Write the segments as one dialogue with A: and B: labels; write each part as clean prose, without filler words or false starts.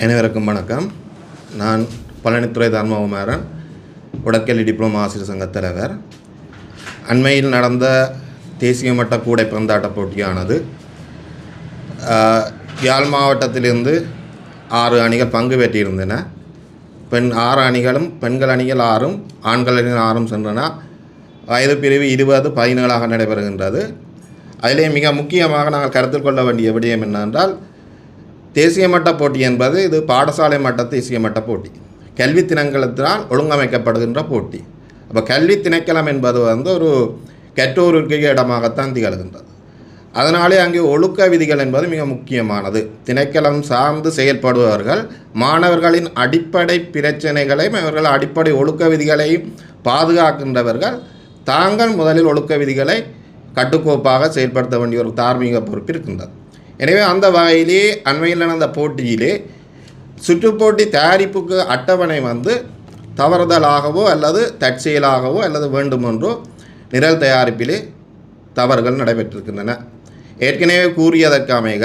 A: அனைவருக்கும் வணக்கம். நான் பழனித்துறை தர்மகுமாரன், உடற்கல்வி டிப்ளமா ஆசிரியர் சங்க தலைவர். அண்மையில் நடந்த தேசிய மட்ட கூடைப்பந்தாட்ட போட்டியானது யாழ் மாவட்டத்திலிருந்து 6 அணிகள் பங்கு பெற்றிருந்தன. 6 அணிகளும் பெண்கள் அணிகள் 6ம் ஆண்கள் அணிகள் 6ம் சென்றன. வயது பிரிவு 20-17 நடைபெறுகின்றது. அதிலே மிக முக்கியமாக நாங்கள் கருத்தில் கொள்ள வேண்டிய விடயம் என்னவென்றால், தேசிய மட்ட போட்டி என்பது இது பாடசாலை மட்ட தேசிய மட்ட போட்டி, கல்வி திணைக்களத்தினால் ஒழுங்கமைக்கப்படுகின்ற போட்டி. அப்போ கல்வி திணைக்களம் என்பது ஒரு கற்றோருக்கு இடமாகத்தான் திகழ்கின்றது. அதனாலே அங்கே ஒழுக்க விதிகள் என்பது மிக முக்கியமானது. திணைக்களம் சார்ந்து செயல்படுபவர்கள் மாணவர்களின் அடிப்படை பிரச்சனைகளையும் அவர்கள் அடிப்படை ஒழுக்க விதிகளையும் பாதுகாக்கின்றவர்கள் தாங்கள் முதலில் ஒழுக்க விதிகளை கட்டுக்கோப்பாக செயல்படுத்த வேண்டிய ஒரு தார்மீக பொறுப்பு இருக்கின்றது. எனவே அந்த வகையிலே அண்மையில் நடந்த போட்டியிலே சுற்றுப்போட்டி தயாரிப்புக்கு அட்டவணை தவறுதலாகவோ அல்லது தற்செயலாகவோ அல்லது வேண்டுமென்றோ நிரல் தயாரிப்பிலே தவறுகள் நடைபெற்றிருக்கின்றன. ஏற்கனவே கூறியதற்கு அமைக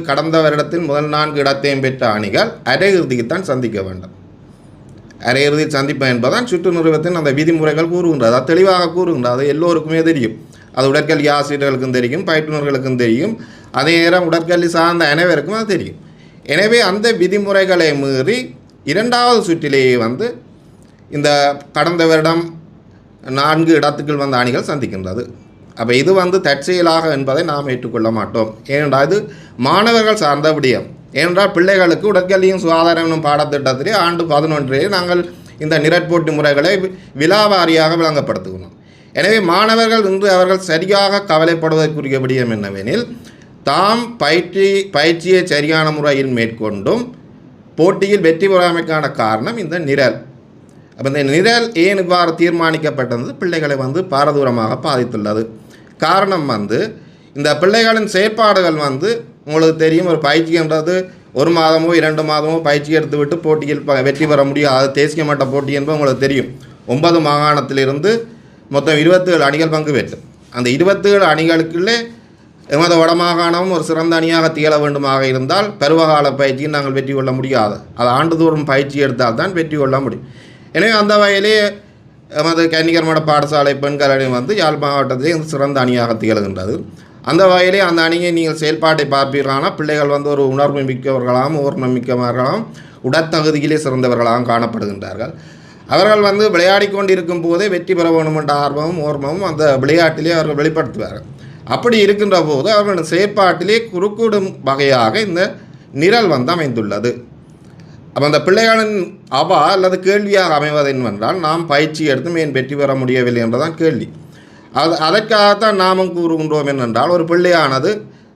A: கடந்த வருடத்தில் முதல் 4 இடத்தையும் பெற்ற அணிகள் அரையிறுதிக்குத்தான் சந்திக்க வேண்டும். அரையிறுதியில் சந்திப்பு என்பதுதான் சுற்று நிறுவனத்தின் அந்த விதிமுறைகள் கூறுகின்றது. அது தெளிவாக கூறுகின்றது. அது எல்லோருக்குமே தெரியும். அது உடற்கல்வி ஆசிரியர்களுக்கும் தெரியும், பயிற்றுநர்களுக்கும் தெரியும், அதே நேரம் உடற்கல்வி சார்ந்த அனைவருக்கும் அது தெரியும். எனவே அந்த விதிமுறைகளை மீறி 2வது சுற்றிலேயே இந்த கடந்த வருடம் 4 இடத்துக்குள் வந்த அணிகள் சந்திக்கின்றது. அப்போ இது தற்செயலாக என்பதை நாம் ஏற்றுக்கொள்ள மாட்டோம். ஏனென்றால் இது மாணவர்கள் சார்ந்த விடயம். ஏனென்றால் பிள்ளைகளுக்கு உடற்கல்வியும் சுகாதாரம் பாடத்திட்டத்திலே ஆண்டு 11 நாங்கள் இந்த நிரட்போட்டி முறைகளை விலாவாரியாக விளங்கப்படுத்துகிறோம். எனவே மாணவர்கள் இன்று அவர்கள் சரியாக கவலைப்படுவதற்குரிய விடயம் என்னவெனில், தாம் பயிற்சியை சரியான முறையில் மேற்கொண்டும் போட்டியில் வெற்றி பெறாமைக்கான காரணம் இந்த நிரல். அப்போ இந்த நிரல் ஏன் இவ்வாறு தீர்மானிக்கப்பட்டது? பிள்ளைகளை பாரதூரமாக பாதித்துள்ளது. காரணம் இந்த பிள்ளைகளின் செயற்பாடுகள் உங்களுக்கு தெரியும், ஒரு பயிற்சின்றது 1 மாதமோ 2 மாதமோ பயிற்சி எடுத்து விட்டு போட்டியில் வெற்றி பெற முடியாது. தேசிய மட்ட போட்டி என்பது உங்களுக்கு தெரியும். 9 மாகாணத்திலிருந்து மொத்தம் 27 அணிகள் பங்கு பெற்று அந்த 27 அணிகளுக்குள்ளே எமது வடமாகாணமும் ஒரு சிறந்த அணியாக திகழ வேண்டுமாக இருந்தால் பருவகால பயிற்சியில் நாங்கள் வெற்றி கொள்ள முடியாது. அது ஆண்டுதோறும் பயிற்சி எடுத்தால் தான் வெற்றி கொள்ள முடியும். எனவே அந்த வகையிலே எமது கன்னிகர் மட பாடசாலை பெண்கள் அணி யாழ் மாவட்டத்திலே சிறந்த அணியாக திகழ்கின்றது. அந்த வகையிலே அந்த அணியை நீங்கள் செயல்பாட்டை பார்ப்பீர்களானால் பிள்ளைகள் ஒரு உணர்வு மிக்கவர்களாகவும் ஓர்மம் மிக்கவர்களாகவும் உடற்தகுதியிலே சிறந்தவர்களாகவும் காணப்படுகின்றார்கள். அவர்கள் விளையாடி கொண்டிருக்கும் போதே வெற்றி பெற வேண்டும் என்ற ஆர்வமும் ஓர்மமும் அந்த விளையாட்டிலே அவர்கள் வெளிப்படுத்துவார்கள். அப்படி இருக்கின்ற போது அவர்களின் செயற்பாட்டிலே குறுக்கிடும் வகையாக இந்த நிரல் அமைந்துள்ளது. அப்போ அந்த பிள்ளைகளின் அல்லது கேள்வியாக அமைவது என்னவென்றால், நாம் பயிற்சி எடுத்தும் ஏன் வெற்றி பெற முடியவில்லை என்றதான் கேள்வி. அதற்காகத்தான் நாமும் கூறுகின்றோம் என்னென்றால், ஒரு பிள்ளையானது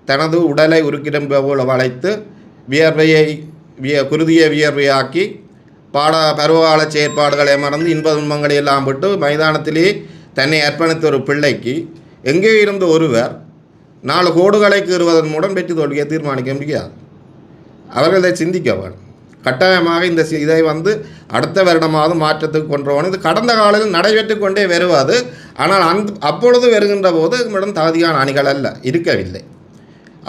A: தனது உடலை உருக்கிடம் போல வளைத்து குருதிய வியர்வையாக்கி பருவகால செயற்பாடுகளை மறந்து இன்ப துன்பங்களை எல்லாம் விட்டு மைதானத்திலே தன்னை அர்ப்பணித்த ஒரு பிள்ளைக்கு எங்கே இருந்து ஒருவர் 4 கோடுகளை கீறுவதன் மூலம் வெற்றி தோல்வியை தீர்மானிக்க முடியாது. அவர்கள் இதை சிந்திக்க வேண்டும். கட்டாயமாக இதை அடுத்த வருடமாவது மாற்றத்துக்கு கொண்டு இது கடந்த காலத்தில் நடைபெற்று கொண்டே வருவது. ஆனால் அப்பொழுது வருகின்ற போது நம்மிடம் தகுதியான அணிகள் அல்ல, இருக்கவில்லை.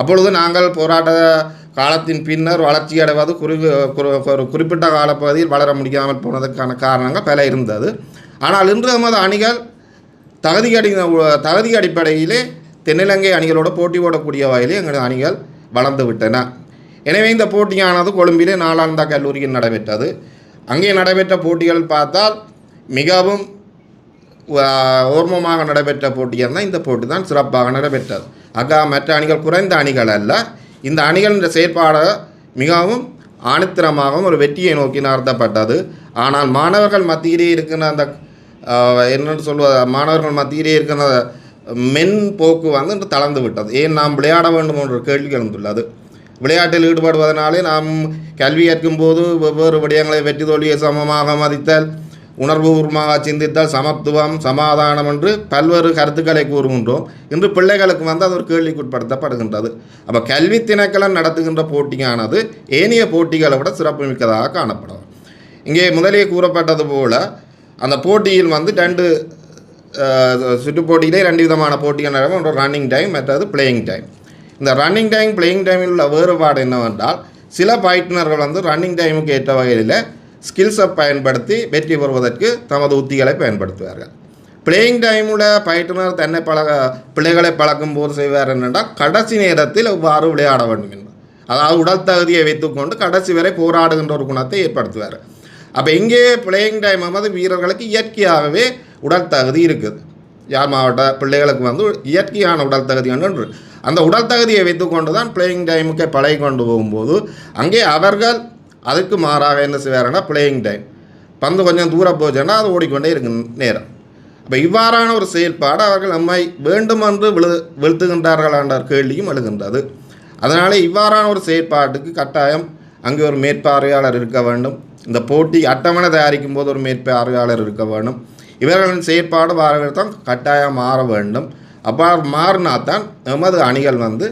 A: அப்பொழுது நாங்கள் போராட்ட காலத்தின் பின்னர் வளர்ச்சி அடைவது ஒரு குறிப்பிட்ட காலப்பகுதியில் வளர முடியாமல் போனதற்கான காரணங்கள் பல இருந்தது. ஆனால் இன்று நமது அணிகள் தகுதி அடிப்படையிலே தென்னிலங்கை அணிகளோடு போட்டி போடக்கூடிய வகையிலே எங்களது அணிகள் வளர்ந்து விட்டன. எனவே இந்த போட்டியானது கொழும்பிலே நாளாந்த கல்லூரியில் நடைபெற்றது. அங்கே நடைபெற்ற போட்டிகள் பார்த்தால் மிகவும் ஓர்மமாக நடைபெற்ற போட்டியாக தான் இந்த போட்டி தான் சிறப்பாக நடைபெற்றது. மற்ற அணிகள் குறைந்த அணிகள் அல்ல. இந்த அணிகளின் செயற்பாடு மிகவும் ஆணித்திரமாகவும் ஒரு வெற்றியை நோக்கி நடத்தப்பட்டது. ஆனால் மாணவர்கள் மத்தியிலே இருக்கிற அந்த மாணவர்கள் மத்தியிலே இருக்கிற மென்போக்கு இன்று தளர்ந்து விட்டது. ஏன் நாம் விளையாட வேண்டும் என்ற கேள்வி எழுந்துள்ளது. விளையாட்டில் ஈடுபடுவதனாலே நாம் கல்வி கற்கும் போது வெவ்வேறு விடயங்களை வெற்றி தோல்வியை சமமாக மதித்தல், உணர்வுபூர்வமாக சிந்தித்தல், சமத்துவம், சமாதானம் என்று பல்வேறு கருத்துக்களை கூறுகின்றோம். இன்று பிள்ளைகளுக்கு அது ஒரு கேள்விக்குட்படுத்தப்படுகின்றது. அப்போ கல்வி திணைக்களம் நடத்துகின்ற போட்டியானது ஏனைய போட்டிகளை விட சிறப்புமிக்கதாக காணப்படும். இங்கே முதலே கூறப்பட்டது போல அந்த போட்டியில் 2 சுற்றுப்போட்டியிலே 2 விதமான போட்டிகள் நடக்கும். ஒன்று ரன்னிங் டைம், மற்றது பிளேயிங் டைம். இந்த ரன்னிங் டைம் பிளேயிங் டைமில் உள்ள வேறுபாடு என்னவென்றால், சில பயிற்றுனர்கள் வந்து ரன்னிங் டைமுக்கு ஏற்ற வகையில் ஸ்கில்ஸை பயன்படுத்தி வெற்றி பெறுவதற்கு தமது உத்திகளை பயன்படுத்துவார்கள். பிளேயிங் டைமில் பயிற்றுனர் தன்னை பிள்ளைகளை பழக்கும் போது செய்வார் என்னென்றால் கடைசி நேரத்தில் எவ்வாறு விளையாட வேண்டும் என்று, அதாவது உடல் தகுதியை வைத்துக்கொண்டு கடைசி வரை போராடுகின்ற ஒரு குணத்தை ஏற்படுத்துவார். அப்போ இங்கே பிளேயிங் டைம் வந்து வீரர்களுக்கு இயற்கையாகவே உடல் தகுதி இருக்குது. யாழ் மாவட்ட பிள்ளைகளுக்கு வந்து இயற்கையான உடல் தகுதி ஒன்று, அந்த உடல் தகுதியை வைத்துக்கொண்டு தான் பிளேயிங் டைமுக்கு பழகி கொண்டு போகும்போது அங்கே அவர்கள் அதுக்கு மாறாக என்ன செய்வாருன்னா பிளேயிங் டைம் பந்து கொஞ்சம் தூரம் போச்சுன்னா அது ஓடிக்கொண்டே இருக்கும் நேரம். அப்போ இவ்வாறான ஒரு செயல்பாடு அவர்கள் நம்மை வேண்டுமென்று வீழ்த்துகின்றார்கள் என்ற கேள்வியும் எழுகின்றது. அதனால் இவ்வாறான ஒரு செயற்பாட்டுக்கு கட்டாயம் அங்கே ஒரு மேற்பார்வையாளர் இருக்க வேண்டும். இந்த போட்டி அட்டவணை தயாரிக்கும் போது ஒரு மேற்பார்வையாளர் இருக்க வேண்டும். இவர்களின் செயற்பாடு வாரதான் கட்டாயம் மாற வேண்டும். அவ்வாறு மாறினா தான் எமது அணிகள் வந்து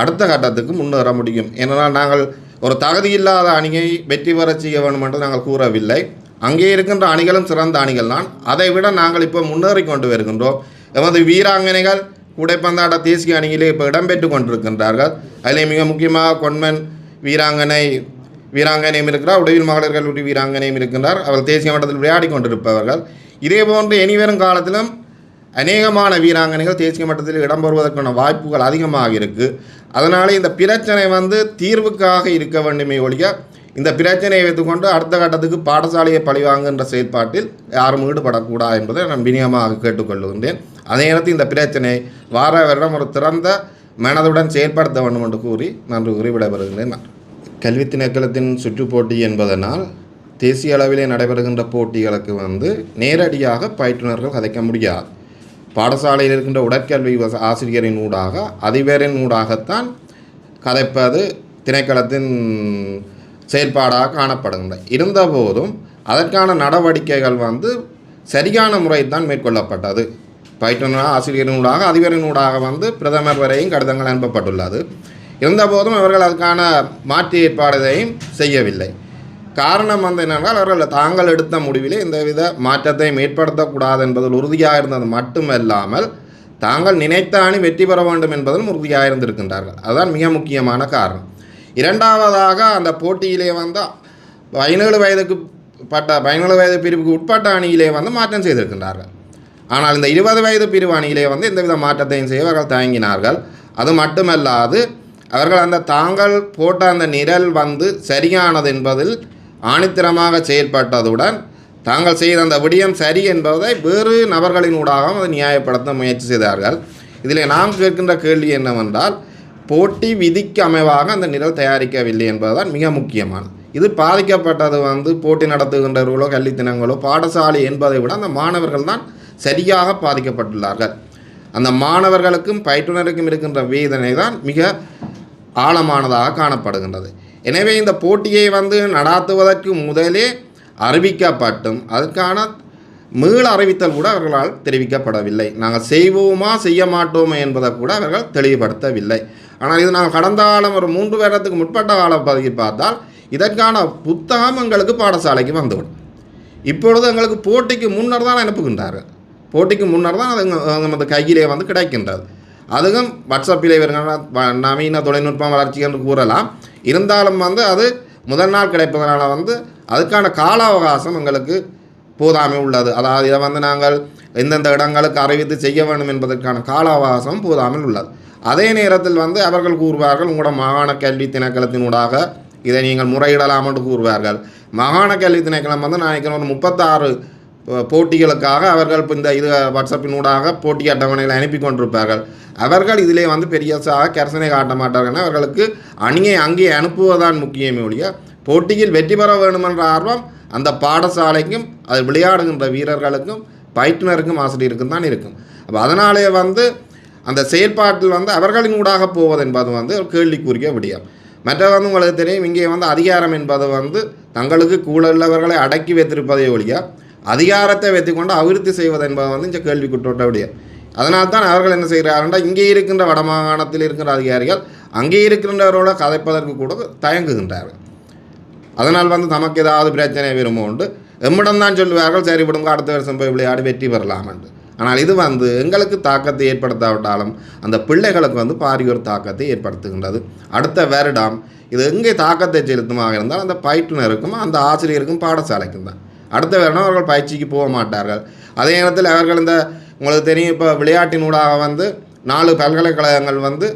A: அடுத்த கட்டத்துக்கு முன்னேற முடியும். ஏனென்றால் நாங்கள் ஒரு தகுதியில்லாத அணியை வெற்றி பெற செய்ய வேண்டும் என்று நாங்கள் கூறவில்லை. அங்கே இருக்கின்ற அணிகளும் சிறந்த அணிகள் தான். அதை விட நாங்கள் இப்போ முன்னேறி கொண்டு வருகின்றோம். எமது வீராங்கனைகள் கூடைப்பந்தாட்ட தேசிய அணியிலே இப்போ இடம்பெற்று கொண்டிருக்கின்றார்கள். அதிலே மிக முக்கியமாக கொன்மன் வீராங்கனையும் இருக்கிறார், உடவில் மகளிர் கல்லூரி வீராங்கனையும் இருக்கின்றார். அவர்கள் தேசிய மட்டத்தில் விளையாடி கொண்டிருப்பவர்கள். இதே போன்று இனிவரும் காலத்திலும் அநேகமான வீராங்கனைகள் தேசிய மட்டத்தில் இடம்பெறுவதற்கான வாய்ப்புகள் அதிகமாக இருக்குது. அதனால் இந்த பிரச்சனை வந்து தீர்வுக்காக இருக்க வேண்டுமே ஒழிய இந்த பிரச்சனையை வைத்துக்கொண்டு அடுத்த கட்டத்துக்கு பாடசாலையை பழிவாங்குகின்ற செயற்பாட்டில் யாரும் ஈடுபடக்கூடாது என்பதை நான் வினியமாக கேட்டுக்கொள்கின்றேன். அதே நேரத்தில் இந்த பிரச்சனை வார வருடம் ஒரு திறந்த மனதுடன் செயல்படுத்த வேண்டும் என்று கூறி நன்றி கூறி விடைபெறுகின்றேன். கல்வி திணைக்களத்தின் சுற்றுப்போட்டி என்பதனால் தேசிய அளவிலே நடைபெறுகின்ற போட்டிகளுக்கு வந்து நேரடியாக பயிற்றுனர்கள் கதைக்க முடியாது. பாடசாலையில் இருக்கின்ற உடற்கல்வி ஆசிரியரின் ஊடாக அதிபரின் ஊடாகத்தான் கதைப்பது திணைக்களத்தின் செயல்பாடாக காணப்படுகின்றன. இருந்தபோதும் அதற்கான நடவடிக்கைகள் வந்து சரியான முறையில் தான் மேற்கொள்ளப்பட்டது. பயிற்றுனர் ஆசிரியரினூடாக அதிபரினூடாக வந்து பிரதமர் வரையும் கடிதங்கள் அனுப்பப்பட்டுள்ளது. இருந்தபோதும் அவர்கள் அதுக்கான மாற்று ஏற்பாடுகளையும் செய்யவில்லை. காரணம் வந்து என்னென்றால் அவர்கள் தாங்கள் எடுத்த முடிவிலே எந்தவித மாற்றத்தையும் ஏற்படுத்தக்கூடாது என்பதில் உறுதியாக இருந்தது மட்டுமல்லாமல் தாங்கள் நினைத்த அணி வெற்றி பெற வேண்டும் என்பதிலும் உறுதியாக இருந்திருக்கின்றார்கள். அதுதான் மிக முக்கியமான காரணம். இரண்டாவதாக அந்த போட்டியிலே வந்து 17 வயது பிரிவுக்கு உட்பட்ட அணியிலே வந்து மாற்றம் செய்திருக்கின்றார்கள். ஆனால் இந்த 20 வயது பிரிவு அணியிலே வந்து எந்தவித மாற்றத்தையும் செய்ய அவர்கள் தயங்கினார்கள். அது மட்டுமல்லாது அவர்கள் அந்த தாங்கள் போட்ட அந்த நிரல் வந்து சரியானது என்பதில் ஆணித்தரமாக செயல்பட்டதுடன் தாங்கள் செய்த அந்த விடயம் சரி என்பதை வேறு நபர்களினூடாக அதை நியாயப்படுத்த முயற்சி செய்தார்கள். இதில் நாம் கேட்கின்ற கேள்வி என்னவென்றால் போட்டி விதிக்கு அமைவாக அந்த நிரல் தயாரிக்கவில்லை என்பதுதான் மிக முக்கியமானது. இது பாதிக்கப்பட்டது வந்து போட்டி நடத்துகின்றவர்களோ கல்வித்தினங்களோ பாடசாலை என்பதை விட அந்த மாணவர்கள் தான் சரியாக பாதிக்கப்பட்டுள்ளார்கள். அந்த மாணவர்களுக்கும் பயிற்றுனருக்கும் இருக்கின்ற வேதனை தான் மிக ஆழமானதாக காணப்படுகின்றது. எனவே இந்த போட்டியை வந்து நடாத்துவதற்கு முதலே அறிவிக்கப்பட்டும் அதற்கான மீள அறிவித்தல் கூட அவர்களால் தெரிவிக்கப்படவில்லை. நாங்கள் செய்வோமா செய்ய மாட்டோமா என்பதை கூட அவர்கள் தெளிவுபடுத்தவில்லை. ஆனால் இது நாங்கள் கடந்த காலம் ஒரு 3 வருடத்துக்கு முற்பட்ட காலம் பகுதியில் பார்த்தால் இதற்கான புத்தகம் எங்களுக்கு பாடசாலைக்கு வந்துவிடும். இப்பொழுது எங்களுக்கு போட்டிக்கு முன்னர் தான் அனுப்புகின்றார்கள். போட்டிக்கு முன்னர் தான் அது நமது கையிலே வந்து கிடைக்கின்றது. அதுவும் வாட்ஸ்அப்பிலே வருகின்ற நவீன தொழில்நுட்பம் வளர்ச்சி என்று கூறலாம். இருந்தாலும் வந்து அது முதல் நாள் கிடைப்பதனால வந்து அதுக்கான கால அவகாசம் எங்களுக்கு போதாமை உள்ளது. அதாவது இதை வந்து நாங்கள் எந்தெந்த இடங்களுக்கு அறிவித்து செய்ய வேண்டும் என்பதற்கான கால அவகாசம் போதாமல் உள்ளது. அதே நேரத்தில் வந்து அவர்கள் கூறுவார்கள் உங்களோட மாகாண கல்வி திணைக்களத்தினூடாக இதை நீங்கள் முறையிடலாம் என்று கூறுவார்கள். மாகாண கல்வி திணைக்களம் வந்து நான் ஒரு 36 போட்டிகளுக்காக அவர்கள் இந்த இது வாட்ஸ்அப்பினூடாக போட்டி அட்டவணையில் அனுப்பி கொண்டிருப்பார்கள். அவர்கள் இதிலே வந்து பெரியசாக கரிசனை காட்ட மாட்டார்கள். அவர்களுக்கு அணியை அங்கே அனுப்புவதுதான் முக்கியமே ஒழிய போட்டியில் வெற்றி பெற வேண்டுமென்ற ஆர்வம் அந்த பாடசாலைக்கும் அது விளையாடுகின்ற வீரர்களுக்கும் பயிற்றுனருக்கும் ஆசிரியருக்கும் தான் இருக்கும். அப்போ அதனாலே வந்து அந்த செயல்பாட்டில் வந்து அவர்களின் ஊடாக போவது என்பது வந்து ஒரு கேள்விக்குரிய விடயம். மற்ற வந்து உங்களுக்கு தெரியும் இங்கே வந்து அதிகாரம் என்பது வந்து தங்களுக்கு கூட உள்ளவர்களை அடக்கி வைத்திருப்பதை ஒழிய அதிகாரத்தை வைத்துக்கொண்டு அபிவிருத்தி செய்வது என்பது வந்து இந்த கேள்விக்குட்பட்ட விடயம். அதனால் தான் அவர்கள் என்ன செய்கிறார்கள், இங்கே இருக்கின்ற வடமாகாணத்தில் இருக்கின்ற அதிகாரிகள் அங்கே இருக்கின்றவரோட கதைப்பதற்கு கூட தயங்குகின்றார்கள். அதனால் வந்து நமக்கு ஏதாவது பிரச்சனை வருமோ உண்டு எம்மிடம்தான் சொல்லுவார்கள், சரி விடுங்க அடுத்த வருஷம் போய் விளையாடி வெற்றி பெறலாம் என்று. ஆனால் இது வந்து எங்களுக்கு தாக்கத்தை ஏற்படுத்தாவிட்டாலும் அந்த பிள்ளைகளுக்கு வந்து பாரிய ஒரு தாக்கத்தை ஏற்படுத்துகின்றது. அடுத்த வருடம் இது எங்கே தாக்கத்தை செலுத்துமாக இருந்தால் அந்த பயிற்றுனருக்கும் அந்த ஆசிரியருக்கும் பாடசாலைக்கும் தான். அடுத்த வருடம் அவர்கள் பயிற்சிக்கு போக மாட்டார்கள். அதே நேரத்தில் அவர்கள் இந்த உங்களுக்கு தெரியும் இப்போ விளையாட்டினூடாக வந்து 4 பல்கலைக்கழகங்கள் வந்து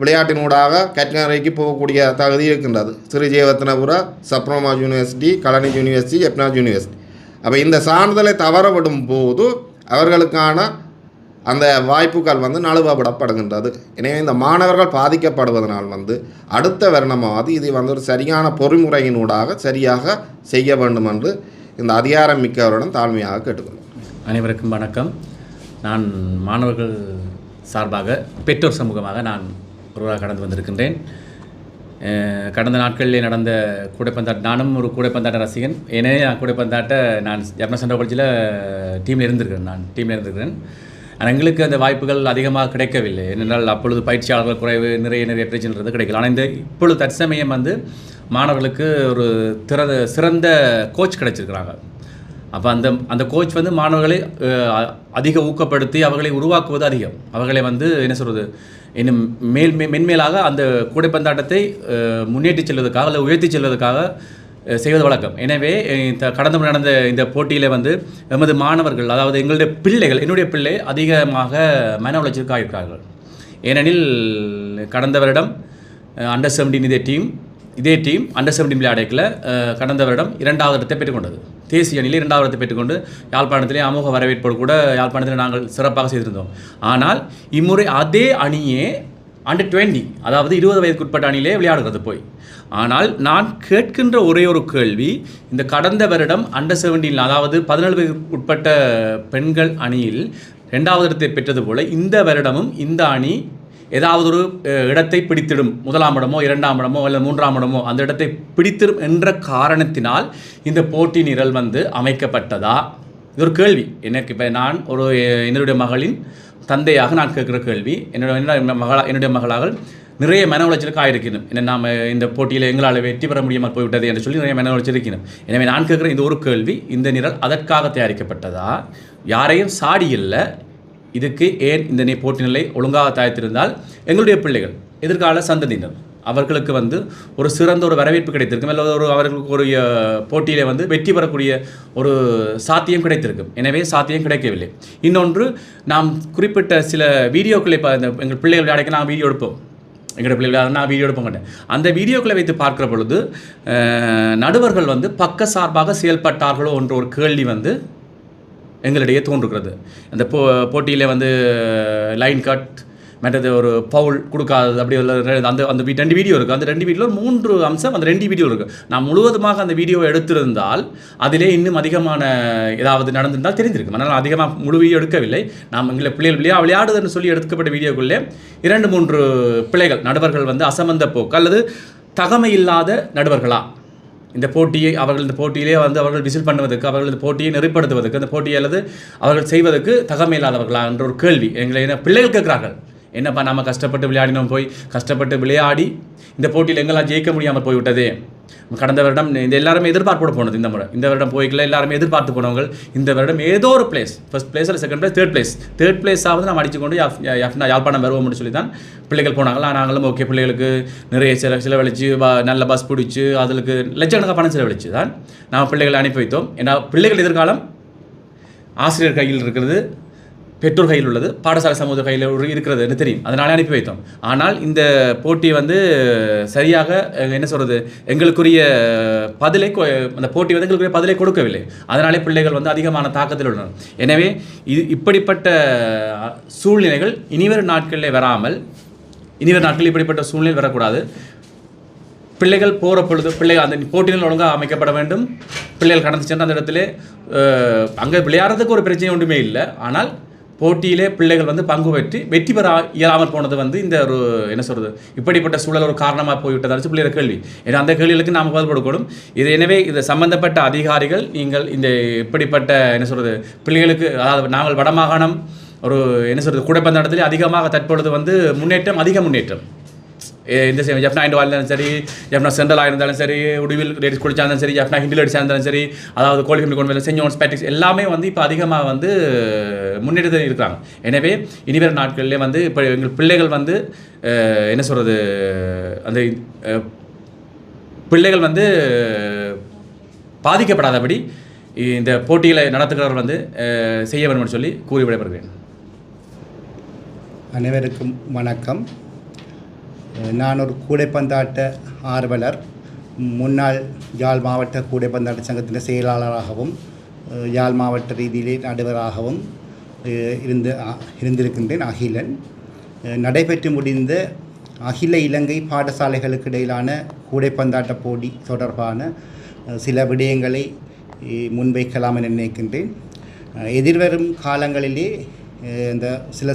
A: விளையாட்டினூடாக கற்கரைக்கு போகக்கூடிய தகுதி இருக்கின்றது. ஸ்ரீ ஜெயவர்த்தனபுர, சப்ரமா யூனிவர்சிட்டி, கலனி யூனிவர்சிட்டி, எப்னாஸ் யூனிவர்சிட்டி. அப்போ இந்த சான்றிதழை தவறவிடும் போது அவர்களுக்கான அந்த வாய்ப்புகள் வந்து நழுவப்படப்படுகின்றது. எனவே இந்த மாணவர்கள் பாதிக்கப்படுவதனால் வந்து அடுத்த வருடமாவது இது வந்து ஒரு சரியான பொறிமுறையினூடாக சரியாக செய்ய வேண்டும் என்று இந்த அதிகாரம் மிக்கவருடன் தாழ்மையாக கேட்டுக்கொள்ளும்.
B: அனைவருக்கும் வணக்கம். நான் மாணவர்கள் சார்பாக பெற்றோர் சமூகமாக நான் ஒருவராக கடந்து வந்திருக்கின்றேன். கடந்த நாட்களில் நடந்த கூடைப்பந்தாட்ட, நானும் ஒரு கூடைப்பந்தாட்ட ரசிகன். எனவே நான் கூடைப்பந்தாட்ட நான் ஜப்னா சென்ட்ரல் காலேஜில் டீமில் இருந்திருக்கிறேன். ஆனால் எங்களுக்கு அந்த வாய்ப்புகள் அதிகமாக கிடைக்கவில்லை. ஏனென்றால் அப்பொழுது பயிற்சியாளர்கள் குறைவு, நிறைய பிரச்சனைன்றது கிடைக்கல. ஆனால் இப்பொழுது தற்சமயம் வந்து மாணவர்களுக்கு ஒரு சிறந்த கோச் கிடைச்சிருக்கிறாங்க. அப்போ அந்த கோச் வந்து மாணவர்களை அதிக ஊக்கப்படுத்தி அவர்களை உருவாக்குவது அதிகம். அவர்களை வந்து என்ன சொல்கிறது, இன்னும் மென்மேலாக அந்த கூடைப்பந்தாட்டத்தை முன்னேற்றி செல்வதற்காக அல்லது உயர்த்தி செல்வதற்காக செய்வது வழக்கம். எனவே கடந்த நடந்த இந்த போட்டியில் வந்து எமது மாணவர்கள், அதாவது எங்களுடைய பிள்ளைகள், என்னுடைய பிள்ளை அதிகமாக மன உளைச்சலுக்காக இருக்கிறார்கள். ஏனெனில் கடந்த வருடம் அண்டர் 17 இதே டீம் அண்டர் 17 விளையாடக்கில் கடந்த வருடம் 2வது இடத்தை பெற்றுக்கொண்டது. தேசிய அணியில் 2வது இடத்தை பெற்றுக்கொண்டு யாழ்ப்பாணத்திலே அமோக வரவேற்போடு கூட யாழ்ப்பாணத்தில் நாங்கள் சிறப்பாக செய்திருந்தோம். ஆனால் இம்முறை அதே அணியே அண்டர் 20, அதாவது 20 வயதுக்குட்பட்ட அணியிலே விளையாடுகிறது போய். ஆனால் நான் கேட்கின்ற ஒரே ஒரு கேள்வி, இந்த கடந்த வருடம் அண்டர் 17, அதாவது 17 வயதுக்கு உட்பட்ட பெண்கள் அணியில் 2வது இடத்தை பெற்றது போல இந்த வருடமும் இந்த அணி ஏதாவது ஒரு இடத்தை பிடித்திடும், 1ஆம் இடமோ 2ஆம் இடமோ அல்லது 3ஆம் இடமோ அந்த இடத்தை பிடித்திடும் என்ற காரணத்தினால் இந்த போட்டி நிரல் வந்து அமைக்கப்பட்டதா? இது ஒரு கேள்வி எனக்கு. இப்போ நான் என்னுடைய மகளின் தந்தையாக நான் கேட்குற கேள்வி. என்னுடைய மகளாக நிறைய மன உளைச்சலுக்கு ஆயிருக்கணும். என்ன நாம் இந்த போட்டியில் எங்களால் வெற்றி பெற முடியாமல் போய்விட்டது என்று சொல்லி நிறைய மன உளைச்சல் இருக்கணும். எனவே நான் கேட்குற இந்த ஒரு கேள்வி, இந்த நிரல் அதற்காக தயாரிக்கப்பட்டதா? யாரையும் சாடி இல்லை, இதுக்கு ஏன் இந்த போட்டி நிலை ஒழுங்காக தயாரித்திருந்தால் எங்களுடைய பிள்ளைகள், எதிர்கால சந்ததியினர், அவர்களுக்கு வந்து ஒரு சிறந்த ஒரு வரவேற்பு கிடைத்திருக்கும், அல்லது அவர்களுக்கு ஒரு போட்டியிலே வந்து வெற்றி பெறக்கூடிய ஒரு சாத்தியம் கிடைத்திருக்கும். எனவே சாத்தியம் கிடைக்கவில்லை. இன்னொன்று, நாம் குறிப்பிட்ட சில வீடியோக்களை எங்கள் பிள்ளைகள் விளையாடைக்க நான் வீடியோ எடுப்போம். எங்களுடைய பிள்ளைகள் நான் வீடியோ எடுப்ப மாட்டேன். அந்த வீடியோக்களை வைத்து பார்க்குற பொழுது நடுவர்கள் வந்து பக்க சார்பாக செயல்பட்டார்களோ என்ற ஒரு கேள்வி வந்து எங்களிடையே தோன்றுகிறது. அந்த போட்டியில் வந்து லைன் கட், மற்றது ஒரு பவுல் கொடுக்காதது, அப்படி அந்த 2 வீடியோ இருக்குது. அந்த 2 வீடியோவில் 3 அம்சம் அந்த 2 வீடியோ இருக்குது. நான் முழுவதுமாக அந்த வீடியோவை எடுத்திருந்தால் அதிலே இன்னும் அதிகமான ஏதாவது நடந்திருந்தால் தெரிஞ்சிருக்கும். அதனால் அதிகமாக முழு வீடியோ எடுக்கவில்லை. நாம் எங்களை பிள்ளைகள் விளையாடுதுன்னு சொல்லி எடுக்கப்பட்ட வீடியோக்குள்ளே 2-3 பிள்ளைகள், நடுவர்கள் வந்து அசமந்த போக்கு அல்லது தகமை இல்லாத நடுவர்களா, இந்த போட்டியிலே வந்து அவர்கள் விசில் பண்ணுவதற்கு, அவர்கள் இந்த போட்டியை நெறிப்படுத்துவதற்கு, அந்த போட்டியை அல்லது அவர்கள் செய்வதற்கு தகமை இல்லாதவர்களா என்ற ஒரு கேள்வி எங்களை பிள்ளைகள் கேட்குறார்கள். என்னப்பா நம்ம கஷ்டப்பட்டு விளையாடினோம், போய் கஷ்டப்பட்டு விளையாடி இந்த போட்டியில் எங்கெல்லாம் ஜெயிக்க முடியாமல் போய்விட்டதே. கடந்த வருடம் இந்த எல்லாருமே எதிர்பார்ப்போடு போனது. இந்த வருடம் போய்க்கல எல்லாருமே எதிர்பார்த்து போனவங்க இந்த வருடம் ஏதோ ஒரு பிளேஸ், ஃபர்ஸ்ட் பிளேஸ் அல்லது செகண்ட் பிளேஸ், தேர்ட் பிளேஸாவது நம்ம அடிச்சுக்கொண்டு யாழ்ப்பாணம் வருவோம்னு சொல்லி தான் பிள்ளைகள் போனாங்களா. நாங்களும் ஓகே, பிள்ளைகளுக்கு நிறைய செலவழித்து நல்ல பஸ் பிடிச்சி அதுக்கு லட்சக்கணக்காக பணம் செலவழித்து தான் நாம் பிள்ளைகளை அனுப்பி வைத்தோம். ஏன்னா பிள்ளைகள் எதிர்காலம் ஆசிரியர் கையில் இருக்கிறது, பெற்றோர் கையில் உள்ளது, பாடசாலை சமூக கையில் இருக்கிறது என்று தெரியும். அதனாலே அனுப்பி வைத்தோம். ஆனால் இந்த போட்டி வந்து சரியாக என்ன சொல்கிறது, எங்களுக்குரிய பதிலை, அந்த போட்டி வந்து எங்களுக்குரிய பதிலை கொடுக்கவில்லை. அதனாலே பிள்ளைகள் வந்து அதிகமான தாக்கத்தில் உள்ளனர். எனவே இப்படிப்பட்ட சூழ்நிலைகள் இனிவரும் நாட்களில் வராமல், இனிவரும் நாட்களில் இப்படிப்பட்ட சூழ்நிலை வரக்கூடாது. பிள்ளைகள் போகிற பொழுது அந்த போட்டிகள் ஒழுங்காக அமைக்கப்பட வேண்டும். பிள்ளைகள் கடந்து சென்ற அந்த இடத்துல அங்கே விளையாடுறதுக்கு ஒரு பிரச்சனை ஒன்றுமே இல்லை. ஆனால் போட்டியிலே பிள்ளைகள் வந்து பங்கு பெற்று வெற்றி பெற இயலாமல் போனது வந்து இந்த ஒரு என்ன சொல்கிறது, இப்படிப்பட்ட சூழல் ஒரு காரணமாக போய்விட்டதாச்சு பிள்ளைகள் கேள்வி. ஏன்னா அந்த கேள்விகளுக்கு நாம் பதில் கொடுக்கணும். எனவே இது சம்பந்தப்பட்ட அதிகாரிகள், நீங்கள் இந்த இப்படிப்பட்ட என்ன சொல்கிறது பிள்ளைகளுக்கு, அதாவது நாங்கள் வடமாகாணம் ஒரு என்ன சொல்கிறது கூடைப்பந்தாட்டத்திலே அதிகமாக தற்பொழுது வந்து அதிக முன்னேற்றம் எந்த ஜப்னா இண்டு இருந்தாலும் சரி, ஜப்னா சென்ட்ரலாக இருந்தாலும் சரி, உடுவில் லேடிஸ் குளிச்சா இருந்தாலும் சரி, ஜப்னா ஹிண்டில் அடிச்சா இருந்தாலும் சரி, அதாவது கோழிஃபேமிலி கொண்டு சென்ட் ஜோன்ஸ் பேட்ரிக்ஸ் எல்லாமே வந்து இப்போ அதிகமாக வந்து முன்னெடுத்து இருக்கிறாங்க. எனவே இனிவரும் நாட்களிலே வந்து இப்போ எங்கள் பிள்ளைகள் வந்து என்ன சொல்கிறது, அந்த பிள்ளைகள் வந்து பாதிக்கப்படாதபடி இந்த போட்டிகளை நடத்துகிறவர் வந்து செய்ய வேண்டும் சொல்லி கூறி விடைபெறுகிறேன்.
C: அனைவருக்கும் வணக்கம். நான் ஒரு கூடைப்பந்தாட்ட ஆர்வலர், முன்னாள் யாழ் மாவட்ட கூடைப்பந்தாட்ட சங்கத்தின் செயலாளராகவும் யாழ் மாவட்ட ரீதியிலே நடுவராகவும் இருந்திருக்கின்றேன். அகிலன் நடைபெற்று முடிந்த அகில இலங்கை பாடசாலைகளுக்கு இடையிலான கூடைப்பந்தாட்ட போட்டி தொடர்பான சில விடயங்களை முன்வைக்கலாம் என நினைக்கின்றேன். எதிர்வரும் காலங்களிலே இந்த சில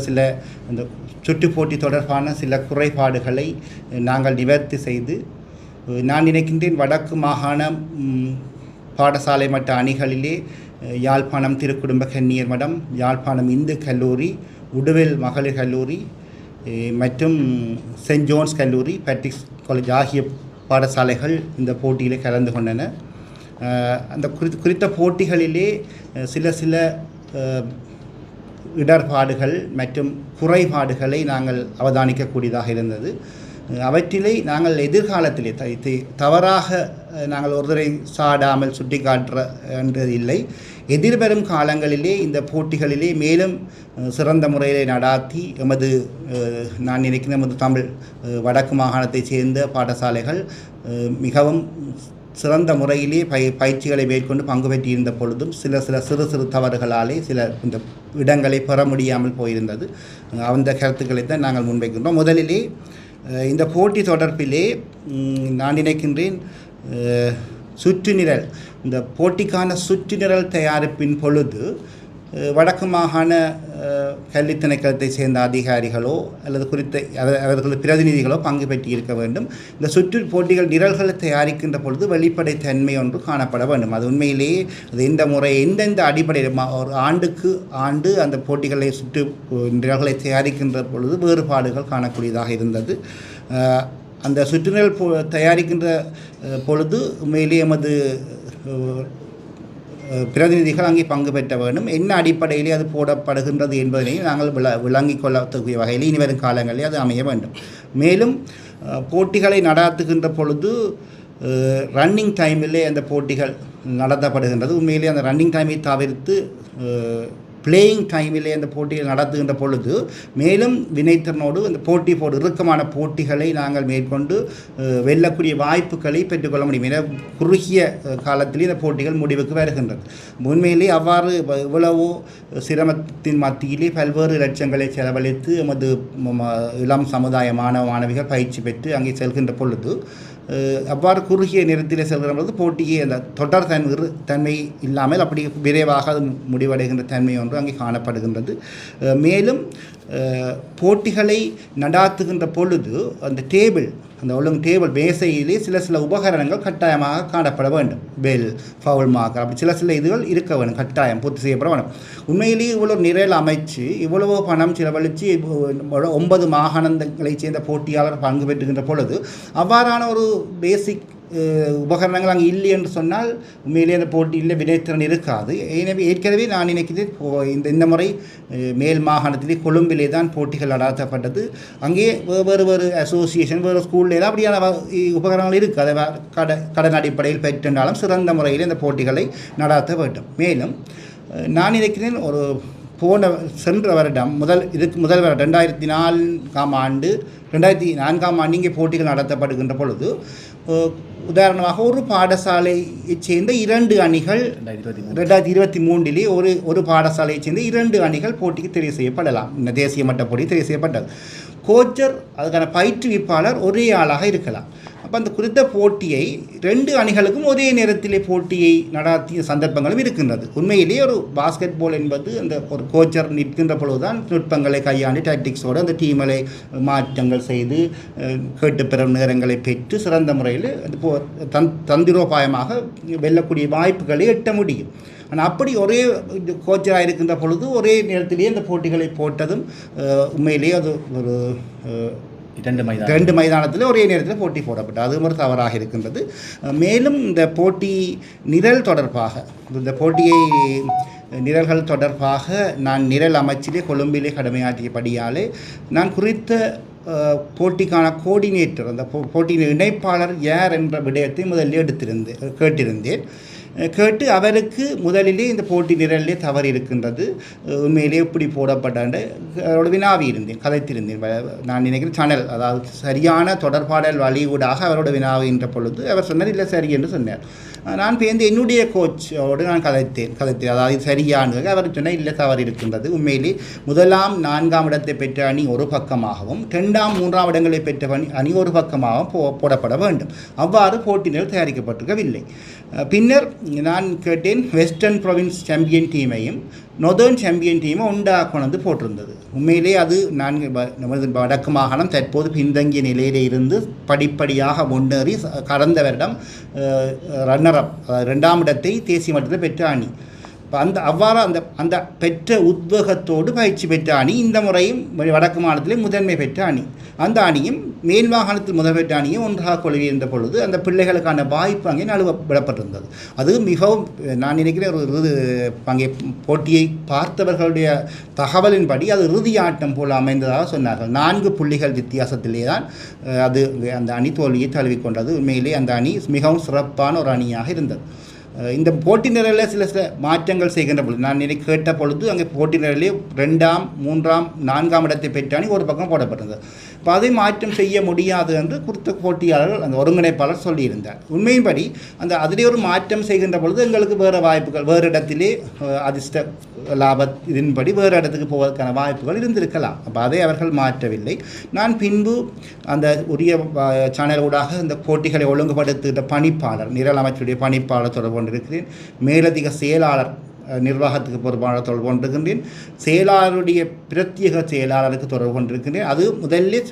C: இந்த சுற்றுப்போட்டி தொடர்பான சில குறைபாடுகளை நாங்கள் நிவர்த்தி செய்து, நான் நினைக்கின்றேன் வடக்கு மாகாண பாடசாலை மட்ட அணிகளிலே யாழ்ப்பாணம் திருக்குடும்ப கன்னியர் மடம், யாழ்ப்பாணம் இந்து கல்லூரி, உடுவில் மகளிர் கல்லூரி மற்றும் சென்ட் ஜோன்ஸ் கல்லூரி, பேட்ரிக்ஸ் காலேஜ் ஆகிய பாடசாலைகள் இந்த போட்டியிலே கலந்து கொண்டன. அந்த குறித்த போட்டிகளிலே சில இடர்பாடுகள் மற்றும் குறைபாடுகளை நாங்கள் அவதானிக்கக்கூடியதாக இருந்தது. அவற்றிலே நாங்கள் எதிர்காலத்திலே தவறாக நாங்கள் ஒருவரை சாடாமல் சுட்டி காட்டுறது இல்லை. எதிர்வரும் காலங்களிலே இந்த போட்டிகளிலே மேலும் சிறந்த முறையிலே நடாத்தி நான் நினைக்கிறேன் எமது தமிழ் வடக்கு மாகாணத்தைச் சேர்ந்த பாடசாலைகள் மிகவும் சிறந்த முறையிலே பயிற்சிகளை மேற்கொண்டு பங்கு பெற்றிருந்த பொழுதும் சில சிறு தவறுகளாலே இந்த இடங்களை பெற முடியாமல் போயிருந்தது. அந்த கருத்துக்களை தான் நாங்கள் முன்வைக்கின்றோம். முதலிலே இந்த போட்டி தொடர்பிலே நான் நினைக்கின்றேன் சுற்றுநிரல், இந்த போட்டிக்கான சுற்றுநிரல் தயாரிப்பின் பொழுது வடக்கு மாகாண கல்வி திணைக்களத்தை சேர்ந்த அதிகாரிகளோ அல்லது அவர்கள் பிரதிநிதிகளோ பங்கு பெற்றி இருக்க வேண்டும். இந்த சுற்று போட்டிகள் நிரல்களை தயாரிக்கின்ற பொழுது வெளிப்படைத்தன்மை ஒன்று காணப்பட வேண்டும். அது உண்மையிலேயே அது இந்த முறை எந்தெந்த அடிப்படையில் ஒரு ஆண்டு அந்த போட்டிகளை சுற்று நிரல்களை தயாரிக்கின்ற பொழுது வேறுபாடுகள் காணக்கூடியதாக இருந்தது. அந்த சுற்றுநிரல் தயாரிக்கின்ற பொழுது உண்மையிலேயே எமது பிரதிநிதிகள் அங்கே பங்கு பெற்ற வேண்டும். என்ன அடிப்படையிலே அது போடப்படுகின்றது என்பதனையும் நாங்கள் விளங்கிக் கொள்ளக்கூடிய வகையில் இனிவரும் காலங்களில் அது அமைய வேண்டும். மேலும் போட்டிகளை நடாத்துகின்ற பொழுது ரன்னிங் டைமிலே அந்த போட்டிகள் நடத்தப்படுகின்றது. உண்மையிலே அந்த ரன்னிங் டைமை தவிர்த்து பிளேயிங் டைமிலே அந்த போட்டிகள் நடத்துகின்ற பொழுது மேலும் வினைத்திறனோடு அந்த இறுக்கமான போட்டிகளை நாங்கள் மேற்கொண்டு வெல்லக்கூடிய வாய்ப்புகளை பெற்றுக்கொள்ள முடியும். என குறுகிய காலத்திலே இந்த போட்டிகள் முடிவுக்கு வருகின்றது. உண்மையிலே அவ்வாறு இவ்வளவோ சிரமத்தின் மத்தியிலே பல்வேறு லட்சங்களை செலவழித்து எமது இளம் சமுதாய மாணவிகள் பயிற்சி பெற்று அங்கே செல்கின்ற பொழுது அவ்வாறு குறுகிய நேரத்தில் செல்கிற பொழுது போட்டியை அந்த தொடர் தன்மை இல்லாமல் அப்படி விரைவாக அது முடிவடைகின்ற தன்மை ஒன்று அங்கே காணப்படுகின்றது. மேலும் போட்டிகளை நடாத்துகின்ற பொழுது அந்த டேபிள் மேசையிலே சில உபகரணங்கள் கட்டாயமாக காணப்பட வேண்டும். பெல், ஃபவுல் மார்க்கர், அப்படி சில இதுகள் இருக்க வேண்டும், கட்டாயம் பூர்த்தி செய்யப்பட வேண்டும். உண்மையிலேயே இவ்வளவு நிரல் அமைச்சு இவ்வளவோ பணம் செலவழித்து 9 மாகாணங்களைச் சேர்ந்த போட்டியாளர் பங்கு பெற்றுகின்ற பொழுது அவ்வாறான ஒரு பேசிக் உபகரணங்கள் அங்கே இல்லை என்று சொன்னால் உண்மையிலே அந்த போட்டியில் வினைத்திறன் இருக்காது. எனவே ஏற்கனவே நான் நினைக்கிறேன் இந்த முறை மேல் மாகாணத்திலே கொழும்பிலே தான் போட்டிகள் நடாத்தப்பட்டது. அங்கே வேறு அசோசியேஷன் வேறு ஸ்கூலில் அப்படியான உபகரணங்கள் இருக்குது. அதை கடன் அடிப்படையில் பெற்றாலும் சிறந்த முறையில் இந்த போட்டிகளை நடாத்த வேண்டும். மேலும் நான் நினைக்கிறேன் சென்ற வருடம் முதல் வருடம் 2004ஆம் ஆண்டு இங்கே போட்டிகள் நடத்தப்படுகின்ற பொழுது உதாரணமாக ஒரு பாடசாலையைச் சேர்ந்த 2 அணிகள் 2023 ஒரு பாடசாலையைச் சேர்ந்த 2 அணிகள் போட்டிக்கு தெரிவு செய்யப்படலாம். இந்த தேசிய மட்ட போட்டி தெரிவு செய்யப்பட்டது. கோச்சர் அதுக்கான பயிற்றுவிப்பாளர் ஒரே ஆளாக இருக்கலாம். அப்போ அந்த குறித்த போட்டியை 2 அணிகளுக்கும் ஒரே நேரத்திலே போட்டியை நடாத்திய சந்தர்ப்பங்களும் இருக்கின்றது. உண்மையிலேயே ஒரு பாஸ்கெட் பால் என்பது அந்த ஒரு கோச்சர் நிற்கின்ற பொழுதுதான் நுட்பங்களை கையாண்டு டாக்டிக்ஸோடு அந்த டீம்களை மாற்றங்கள் செய்து கேட்டுப்பெறும் நேரங்களை பெற்று சிறந்த முறையில் தந்திரோபாயமாக வெல்லக்கூடிய வாய்ப்புகளை எட்ட முடியும். ஆனால் அப்படி ஒரே கோச்சராக இருக்கின்ற பொழுது ஒரே நேரத்திலேயே அந்த போட்டிகளை போட்டதும் உண்மையிலேயே அது ஒரு 2 மைதானத்தில் ஒரே நேரத்தில் போட்டி போடப்பட்டது. அதுவும் ஒரு தவறாக இருக்கின்றது. மேலும் இந்த போட்டி நிரல் தொடர்பாக இந்த போட்டியை நிரல்கள் தொடர்பாக நான் நிரல் அமைச்சிலே கொழும்பிலே கடமையாற்றியபடியாலே நான் குறித்த போட்டிக்கான கோஆர்டினேட்டர் அந்த போட்டியின் இணைப்பாளர் யார் என்ற விடயத்தை முதலில் கேட்டிருந்தேன். கேட்டு அவருக்கு முதலிலே இந்த போட்டி நிரலிலே தவறு இருக்கின்றது, உண்மையிலே எப்படி போடப்பட்டாண்டு அவரோட வினாவி இருந்தேன், கதைத்திருந்தேன். நான் நினைக்கிறேன் சேனல், அதாவது சரியான தொடர்பாடல் வழியூடாக அவரோட வினாவுகின்ற பொழுது அவர் சொன்னார் இல்லை சரி என்று சொன்னார். நான் பேருந்து என்னுடைய கோச்சோடு நான் கதைத்தேன், அதாவது சரியானது. அவர் சொன்னால் இல்லை தவறு இருக்கின்றது, உண்மையிலே 1ஆம் 4ஆம் இடத்தை பெற்ற அணி ஒரு பக்கமாகவும் 2ஆம் 3ஆம் இடங்களை பெற்ற அணி ஒரு பக்கமாகவும் போடப்பட வேண்டும். அவ்வாறு போட்டிகள் தயாரிக்கப்பட்டிருக்கவில்லை. பின்னர் நான் கேட்டேன், வெஸ்டர்ன் ப்ரொவின்ஸ் சாம்பியன் டீமையும் நொதர்ன் சாம்பியன் டீமை ஒன்றாக கொண்டு போட்டிருந்தது. உண்மையிலே அது நமது வடக்கு மாகாணம் தற்போது பின்தங்கிய நிலையிலே இருந்து படிப்படியாக முன்னேறி கடந்த வருடம் ரன்னர்-அப் 2ஆம் இடத்தை தேசிய மட்டத்தில் பெற்ற அணி. அவ்வாறு அந்த பெற்ற உத்வேகத்தோடு பயிற்சி பெற்ற அணி இந்த முறையும் வடக்கு மாநிலத்திலே முதன்மை பெற்ற அணி. அந்த அணியும் மேல் மாகாணத்தில் முதல் பெற்ற அணியும் ஒன்றாக கொள்கின்ற பொழுது அந்த பிள்ளைகளுக்கான வாய்ப்பு அங்கே நழுவப்பட்டிருந்தது. அது மிகவும் நான் நினைக்கிறேன் ஒரு அங்கே போட்டியை பார்த்தவர்களுடைய தகவலின்படி அது இறுதி ஆட்டம் போல் அமைந்ததாக சொன்னார்கள். 4 புள்ளிகள் வித்தியாசத்திலே தான் அது அந்த அணி தோல்வியை தழுவிக்கொண்டது. உண்மையிலே அந்த அணி மிகவும் சிறப்பான ஒரு அணியாக இருந்தது. இந்த போட்டி நிரலில் சில மாற்றங்கள் செய்கின்ற பொழுது நான் கேட்ட பொழுது அங்கே போட்டி நிரலில் 2ஆம் 3ஆம் 4ஆம் இடத்தை பெற்ற அணி ஒரு பக்கம் போடப்பட்டது. இப்போ அதை மாற்றம் செய்ய முடியாது என்று குறித்த போட்டியாளர்கள் அந்த ஒருங்கிணைப்பாளர் சொல்லியிருந்தார். உண்மையின்படி அதிலே ஒரு மாற்றம் செய்கின்ற பொழுது எங்களுக்கு வேறு வாய்ப்புகள், வேறு இடத்திலே அதிர்ஷ்ட இதன்படி வேறு இடத்துக்கு போவதற்கான வாய்ப்புகள் இருந்திருக்கலாம். அப்போ அதை அவர்கள் மாற்றவில்லை. நான் பின்பு அந்த உரிய சேனல் ஊடாக இந்த போட்டிகளை ஒழுங்குபடுத்துகின்ற பணிப்பாளர், நிரல் அமைச்சுடைய பணிப்பாளர் தொடர்பு கொண்டிருக்கிறேன். மேலதிக செயலாளர் நிர்வாகத்துக்கு பொறுப்பாளர் தொடர்பு கொண்டிருக்கின்றேன். செயலாளருடைய பிரத்யேக செயலாளருக்கு தொடர்பு கொண்டிருக்கின்றேன். அது முதலில்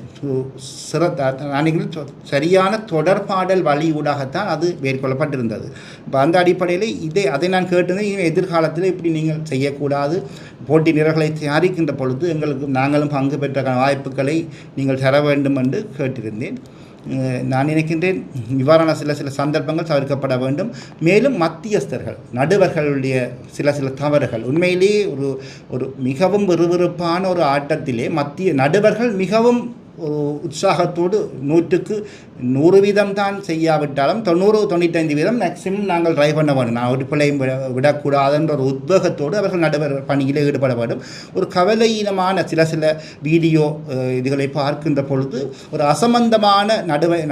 C: சரியான தொடர்பாடல் வழியூடாகத்தான் அது மேற்கொள்ளப்பட்டிருந்தது. இப்போ அந்த அடிப்படையில் அதை நான் கேட்டிருந்தேன், எதிர்காலத்தில் இப்படி நீங்கள் செய்யக்கூடாது, போட்டி நிரல்களை தயாரிக்கின்ற பொழுது நாங்களும் பங்கு பெற்ற வாய்ப்புகளை நீங்கள் தர வேண்டும் என்று கேட்டிருந்தேன். நான் நினைக்கின்றேன் இவ்வாறான சில சந்தர்ப்பங்கள் தவிர்க்கப்பட வேண்டும். மேலும் மத்தியஸ்தர்கள், நடுவர்களுடைய சில தவறுகள், உண்மையிலேயே ஒரு மிகவும் விறுவிறுப்பான ஒரு ஆட்டத்திலே நடுவர்கள் மிகவும் உற்சாகத்தோடு 100க்கு 100% தான் செய்யாவிட்டாலும் 90-95% மேக்சிமம் நாங்கள் ட்ரை பண்ண வேண்டும், நான் ஒரு பிள்ளையும் விடக்கூடாதுன்ற ஒரு உத்வேகத்தோடு அவர்கள் நடுவர் பணியில் ஈடுபட வேண்டும். ஒரு கவலையினமான சில வீடியோ இதுகளை பார்க்கின்ற பொழுது ஒரு அசம்பந்தமான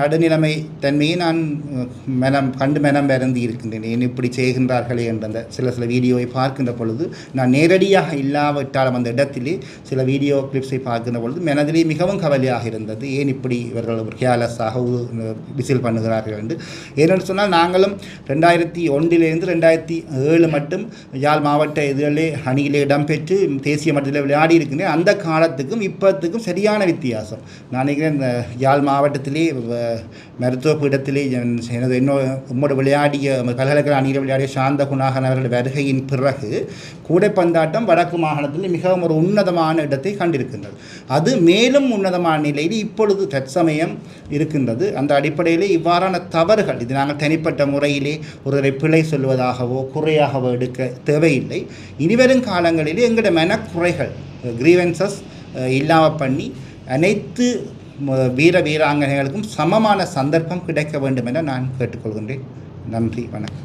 C: நடுநிலைமை தன்மையை நான் மனம் வருந்தி இருக்கின்றேன். ஏன் இப்படி செய்கின்றார்களே என்ற அந்த சில வீடியோவை பார்க்கின்ற பொழுது நான் நேரடியாக இல்லாவிட்டாலும் அந்த இடத்திலே சில வீடியோ கிளிப்ஸை பார்க்கின்ற பொழுது மனதிலே மிகவும் கவலையாக இருந்தது. ஏன் இப்படி இவர்கள் ஒரு கேர்லெஸ்ஸாக விசில் பண்ணுகிறார்கள் என்று. ஏனென்று சொன்னால் நாங்களும் 2001 2007 மட்டும் யாழ் மாவட்ட இதுகளிலே அணியிலே இடம்பெற்று தேசிய மட்டத்தில் விளையாடி இருக்கின்றேன். அந்த காலத்துக்கும் இப்போத்துக்கும் சரியான வித்தியாசம். நான் நினைக்கிறேன் இந்த யாழ் மாவட்டத்திலே மருத்துவ பீடத்திலே உம்மோடு விளையாடிய பல்கலைக்கழக அணியில் விளையாடிய சாந்த குணாகன் அவர்கள் வருகையின் பிறகு கூடைப்பந்தாட்டம் வடக்கு மாகாணத்தில் மிகவும் ஒரு உன்னதமான இடத்தை கண்டிருக்கின்றது. அது மேலும் உன்னதமான நிலையில் இப்பொழுது தற்சமயம் இருக்கின்றது. அந்த அடிப்படையில் இவ்வாறான தவறுகள் இது நாங்கள் தனிப்பட்ட முறையிலே ஒருவரை பிழை சொல்வதாகவோ குறையாகவோ எடுக்க தேவையில்லை. இனிவரும் காலங்களிலே எங்களுடைய மனக்குறைகள் கிரீவன்சஸ் இல்லாமல் பண்ணி அனைத்து வீராங்கனைகளுக்கும் சமமான சந்தர்ப்பம் கிடைக்க வேண்டும் என நான் கேட்டுக்கொள்கின்றேன். நன்றி, வணக்கம்.